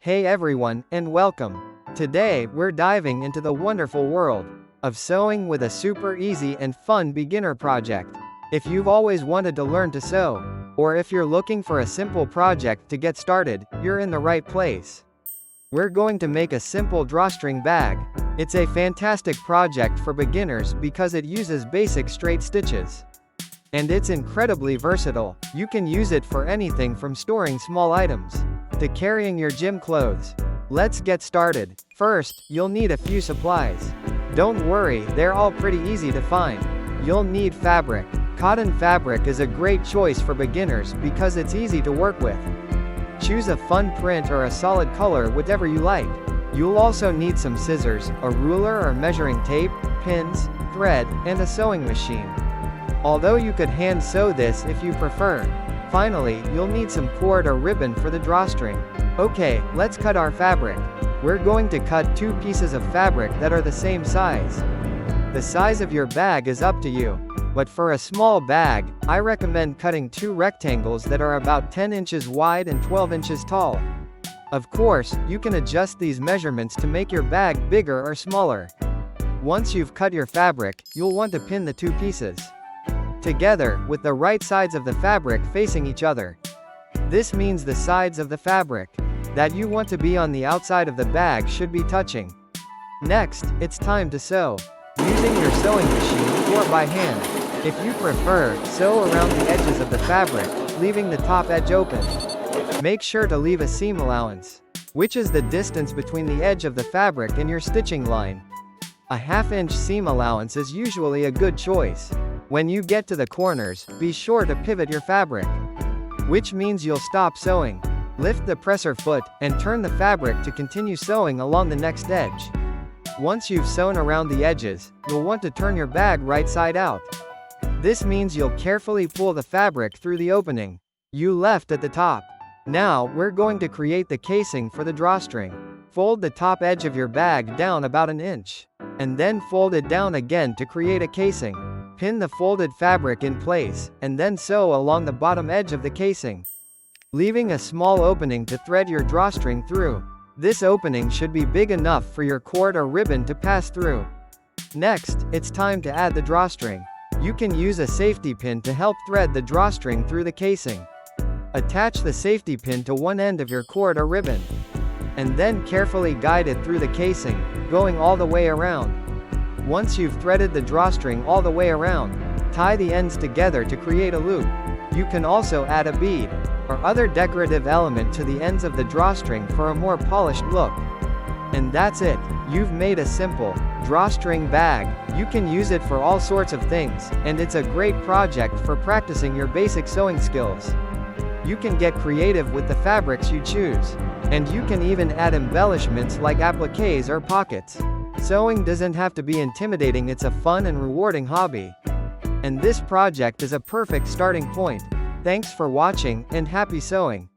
Hey everyone, and welcome. Today, we're diving into the wonderful world of sewing with a super easy and fun beginner project. If you've always wanted to learn to sew, or if you're looking for a simple project to get started, you're in the right place. We're going to make a simple drawstring bag. It's a fantastic project for beginners because it uses basic straight stitches. And it's incredibly versatile. You can use it for anything from storing small items to carrying your gym clothes. Let's get started. First, you'll need a few supplies. Don't worry, they're all pretty easy to find. You'll need fabric. Cotton fabric is a great choice for beginners because it's easy to work with. Choose a fun print or a solid color, whatever you like. You'll also need some scissors, a ruler or measuring tape, pins, thread, and a sewing machine. Although you could hand sew this if you prefer. Finally, you'll need some cord or ribbon for the drawstring. Okay, let's cut our fabric. We're going to cut 2 pieces of fabric that are the same size. The size of your bag is up to you. But for a small bag, I recommend cutting 2 rectangles that are about 10 inches wide and 12 inches tall. Of course, you can adjust these measurements to make your bag bigger or smaller. Once you've cut your fabric, you'll want to pin the 2 pieces together, with the right sides of the fabric facing each other. This means the sides of the fabric that you want to be on the outside of the bag should be touching. Next, it's time to sew. Using your sewing machine or by hand. If you prefer, sew around the edges of the fabric, leaving the top edge open. Make sure to leave a seam allowance, which is the distance between the edge of the fabric and your stitching line. A ½ inch seam allowance is usually a good choice. When you get to the corners, be sure to pivot your fabric, which means you'll stop sewing. Lift the presser foot, and turn the fabric to continue sewing along the next edge. Once you've sewn around the edges, you'll want to turn your bag right side out. This means you'll carefully pull the fabric through the opening you left at the top. Now, we're going to create the casing for the drawstring. Fold the top edge of your bag down about 1 inch, and then fold it down again to create a casing. Pin the folded fabric in place, and then sew along the bottom edge of the casing, leaving a small opening to thread your drawstring through. This opening should be big enough for your cord or ribbon to pass through. Next, it's time to add the drawstring. You can use a safety pin to help thread the drawstring through the casing. Attach the safety pin to one end of your cord or ribbon, and then carefully guide it through the casing, going all the way around. Once you've threaded the drawstring all the way around, tie the ends together to create a loop. You can also add a bead or other decorative element to the ends of the drawstring for a more polished look. And that's it. You've made a simple drawstring bag. You can use it for all sorts of things, and it's a great project for practicing your basic sewing skills. You can get creative with the fabrics you choose, and you can even add embellishments like appliques or pockets. Sewing doesn't have to be intimidating, it's a fun and rewarding hobby. And this project is a perfect starting point. Thanks for watching, and happy sewing!